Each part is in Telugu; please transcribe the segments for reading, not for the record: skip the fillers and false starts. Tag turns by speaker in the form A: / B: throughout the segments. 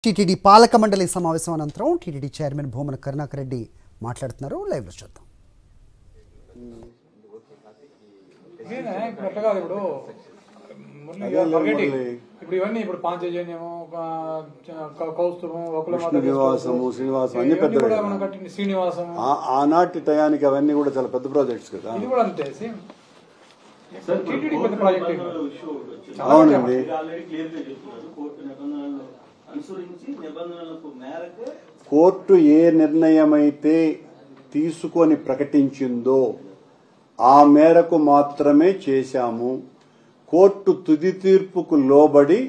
A: టీటీడీ పాలక మండలి సమావేశం అనంతరం టీటీడీ చైర్మన్ భూమన కరుణాకర్ రెడ్డి మాట్లాడుతున్నారు. లైవ్ లో చూద్దాం.
B: ఇప్పుడు ఇవన్నీ ఇప్పుడు పాంచజన్యము, కౌస్తుభం, శ్రీనివాసం
C: ఆనాటి టయానికి అవన్నీ కూడా చాలా పెద్ద ప్రాజెక్ట్స్ కదా.
B: ఇది కూడా అంతే టీటీడీ పెద్ద ప్రాజెక్ట్.
C: అవునండి. కోర్టు ఏ నిర్ణయమైతే తీసుకొని ప్రకటించిందో ఆ మేరకు మాత్రమే చేశాము. కోర్టు తుది తీర్పుకు లోబడి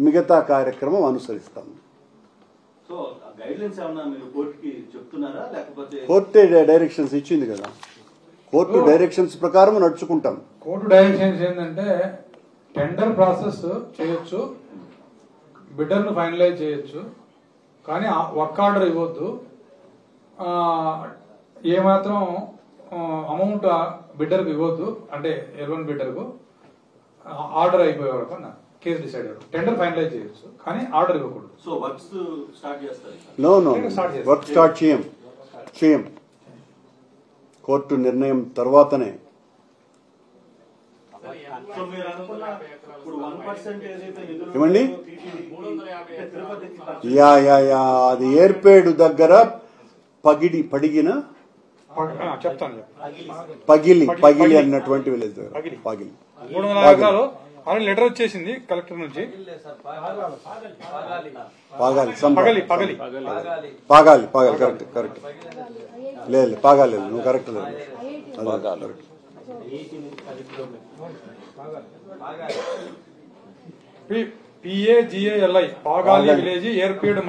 C: మిగతా కార్యక్రమం అనుసరిస్తాము. కోర్టే డైరెక్షన్స్ ఇచ్చింది కదా. కోర్టు డైరెక్షన్స్ ప్రకారం నడుచుకుంటాం.
B: కోర్టు డైరెక్షన్స్ ఏంటంటే టెండర్ ప్రాసెస్ చేయొచ్చు, బిడ్డర్ను ఫైనలైజ్ చేయొచ్చు, కానీ వర్క్ ఆర్డర్ ఇవ్వద్దు. ఏమాత్రం అమౌంట్ బిడ్డర్కు ఇవ్వద్దు, అంటే L1 బిడ్డర్కు ఆర్డర్ అయిపోయే వరకు కేసు డిసైడ్ అయ్యారు. టెండర్ ఫైనలైజ్ చేయొచ్చు కానీ ఆర్డర్ ఇవ్వకూడదు.
D: సో వర్క్స్ స్టార్ట్ చేస్తారు.
C: నో వర్క్ స్టార్ట్ చేయం. కోర్టు నిర్ణయం తర్వాతనే. ఏమండి? అది ఏర్పేడు దగ్గర పగిలిన పగిలి అన్నటువంటి విలేజ్ దగ్గర పగిలి
B: 300 ఎకరాలు లెటర్ వచ్చేసింది కలెక్టర్ నుంచి.
C: పాగాలి కరెక్ట్ లేదు పాగాలి నువ్వు కరెక్ట్ లేదు.
B: PAGALI Pagali village Yerpedu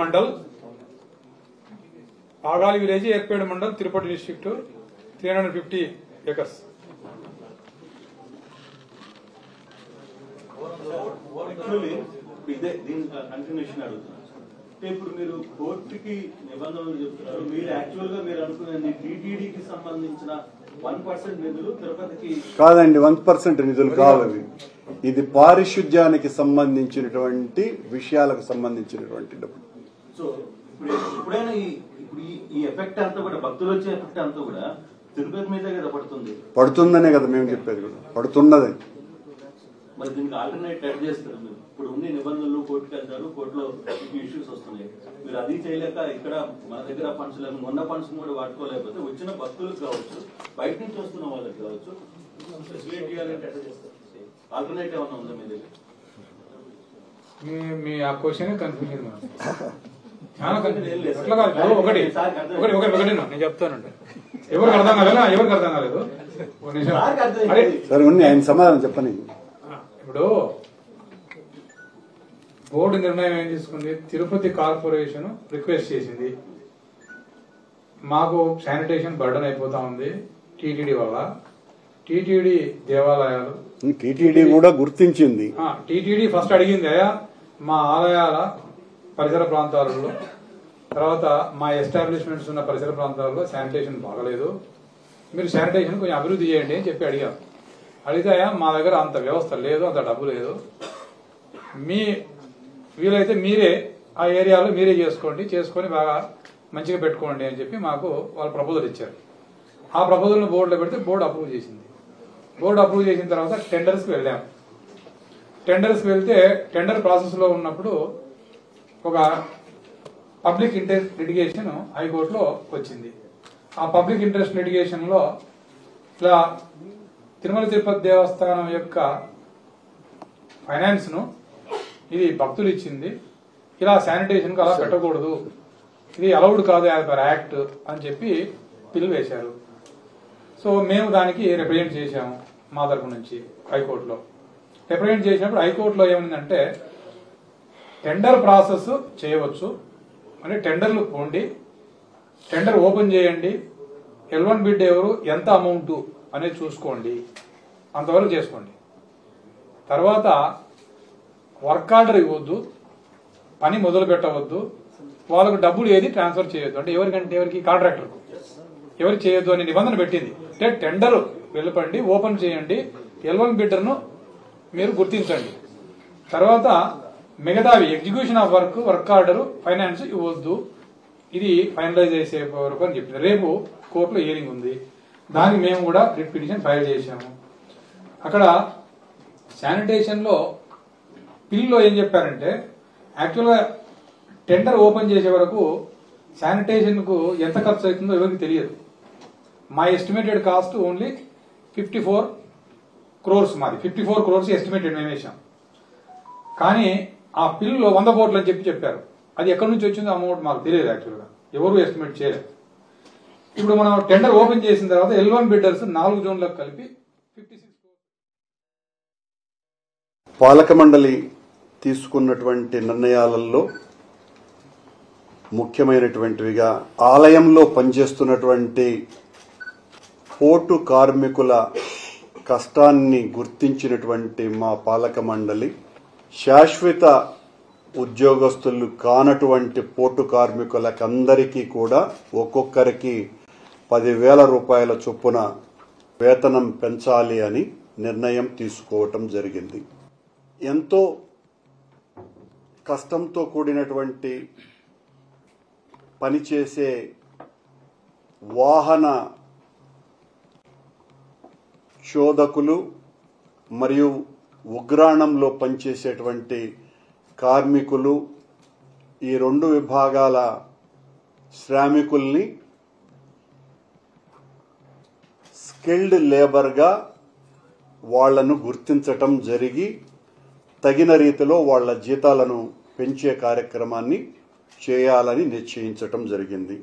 B: mandal Tirupati district 350 acres.
D: Continuation అడుగుతున్నారు. ఇప్పుడు మీరు కోర్టుకి నిబంధనలు చెప్తున్నారు. మీరు యాక్చువల్ గా మీరు అనుకునేది టీటీడీకి సంబంధించిన 1% నిధులు తిరుపతికి
C: కాదండి. 1% నిధులు కావాలి. ఇది పారిశుద్ధ్యానికి సంబంధించినటువంటి విషయాలకు సంబంధించినటువంటి డబ్బులు.
D: సో ఇప్పుడైనా ఈ ఎఫెక్ట్ అంతా కూడా భక్తులు వచ్చే ఎఫెక్ట్ అంతా కూడా తిరుపతి మీదే కదా
C: పడుతుందనే కదా మేము చెప్పేది కూడా పడుతున్నది.
D: మరి దీనికి ఆల్టర్నేట్ యాడ్ చేస్తారు. మీరు ఇప్పుడు ఉన్న నిబంధనలు కోర్టుకి వెళ్తారు, కోర్టులో ఇష్యూస్ వస్తున్నాయి. మీరు అది చేయలేక ఇక్కడ మన దగ్గర ఫండ్స్ లేదు, మొన్న ఫండ్స్ కూడా వాడుకోలేకపోతే వచ్చిన భక్తులకు కావచ్చు, బయట నుంచి వస్తున్న వాళ్ళకి కావచ్చు, ఆల్టర్నేట్ ఏమన్నా ఉందా మీ దగ్గర?
B: మీ ఆ క్వశ్చన్ కన్ఫ్యూజన్ చాలా ఒకటి నేను చెప్తానండి. ఎవరికి అర్థం కాలేదు.
C: సరే ఆయన సమాధానం చెప్పండి.
B: ఇప్పుడు బోర్డు నిర్ణయం ఏం తీసుకుంది, తిరుపతి కార్పొరేషన్ రిక్వెస్ట్ చేసింది, మాకు శానిటేషన్ బర్డన్ అయిపోతా ఉంది టీటీడీ వల్ల. టీటీడీ దేవాలయాలు
C: టీటీడీ కూడా గుర్తించింది.
B: టీటీడీ ఫస్ట్ అడిగింది, మా ఆలయాల పరిసర ప్రాంతాలలో, తర్వాత మా ఎస్టాబ్లిష్మెంట్స్ ఉన్న పరిసర ప్రాంతాలలో శానిటేషన్ బాగలేదు, మీరు శానిటేషన్ కొంచెం అభివృద్ధి చేయండి అని చెప్పి అడిగాం. అడిగితే మా దగ్గర అంత వ్యవస్థ లేదు, అంత డబ్బు లేదు, వీలైతే మీరే ఆ ఏరియాలో మీరే చేసుకొని బాగా మంచిగా పెట్టుకోండి అని చెప్పి మాకు వాళ్ళు ప్రపోజల్ ఇచ్చారు. ఆ ప్రపోజల్ను బోర్డులో పెడితే బోర్డు అప్రూవ్ చేసింది. బోర్డు అప్రూవ్ చేసిన తర్వాత టెండర్స్కి వెళ్ళాము. టెండర్స్కి వెళ్తే టెండర్ ప్రాసెస్లో ఉన్నప్పుడు ఒక పబ్లిక్ ఇంట్రెస్ట్ లిటిగేషన్ హైకోర్టులో వచ్చింది. ఆ పబ్లిక్ ఇంట్రెస్ట్ లిటిగేషన్లో ఇలా తిరుమల తిరుపతి దేవస్థానం యొక్క ఫైనాన్స్ ను ఇది భక్తులు ఇచ్చింది, ఇలా శానిటేషన్ కు అలా పెట్టకూడదు, ఇది అలౌడ్ కాదు యాజ్ పర్ యాక్ట్ అని చెప్పి బిల్ వేశారు. సో మేము దానికి రిప్రజెంట్ చేశాము మా తరపు నుంచి హైకోర్టులో. రిప్రజెంట్ చేసినప్పుడు హైకోర్టులో ఏమైందంటే టెండర్ ప్రాసెస్ చేయవచ్చు, అంటే టెండర్లు పోండి, టెండర్ ఓపెన్ చేయండి, L1 బిడ్ ఎవరు ఎంత అమౌంట్ అనేది చూసుకోండి, అంతవరకు చేసుకోండి. తర్వాత వర్క్ ఆర్డర్ ఇవ్వద్దు, పని మొదలు పెట్టవద్దు, వాళ్ళకు డబ్బులు ఏది ట్రాన్స్ఫర్ చేయొద్దు, అంటే ఎవరికి కాంట్రాక్టర్కు ఎవరికి చేయొద్దు అనే నిబంధన పెట్టింది. అంటే టెండర్ వెళ్ళపండి, ఓపెన్ చేయండి, L1 బిడ్డర్ను మీరు గుర్తించండి, తర్వాత మిగతావి execution of work order, finance ఇవ్వద్దు, ఇది ఫైనలైజ్ చేసే వరకు అని చెప్పింది. రేపు కోర్టులో హియరింగ్ ఉంది, దానికి మేము కూడా రిట్ పిటిషన్ ఫైల్ చేశాము. అక్కడ శానిటేషన్లో పిల్లో ఏం చెప్పారంటే, యాక్చువల్గా టెండర్ ఓపెన్ చేసే వరకు శానిటేషన్కు ఎంత ఖర్చు అవుతుందో ఎవరికి తెలియదు. మా ఎస్టిమేటెడ్ కాస్ట్ ఓన్లీ 54 crores, మాది 54 crores ఎస్టిమేటెడ్ మేము వేసాం. కానీ ఆ పిల్లో 100 కోట్లు అని చెప్పారు. అది ఎక్కడి నుంచి వచ్చిందో అమౌంట్ మాకు తెలియదు, యాక్చువల్గా ఎవరు ఎస్టిమేట్ చేయలేదు. ఇప్పుడు మనం టెండర్ ఓపెన్ చేసిన తర్వాత L1 బిడ్డర్స్ 4 జోన్లకు కలిపి 56 crores.
C: పాలక మండలి తీసుకున్నటువంటి నిర్ణయాలలో ముఖ్యమైనటువంటివిగా ఆలయంలో పనిచేస్తున్నటువంటి పోర్టు కార్మికుల కష్టాన్ని గుర్తించినటువంటి మా పాలక మండలి శాశ్వత ఉద్యోగస్తులు కానటువంటి పోర్టు కార్మికులకందరికీ కూడా ఒక్కొక్కరికి 10,000 రూపాయల చొప్పున వేతనం పెంచాలి అని నిర్ణయం తీసుకోవటం జరిగింది. ఎంతో కష్టంతో కూడినటువంటి పనిచేసే వాహన శోధకులు మరియు ఉగ్రాణంలో పనిచేసేటువంటి కార్మికులు, ఈ 2 విభాగాల శ్రామికుల్ని స్కిల్డ్ లేబర్గా వాళ్లను గుర్తించటం జరిగి తగిన రీతిలో వాళ్ల జీతాలను పెంచే కార్యక్రమాన్ని చేయాలని నిశ్చయించటం జరిగింది.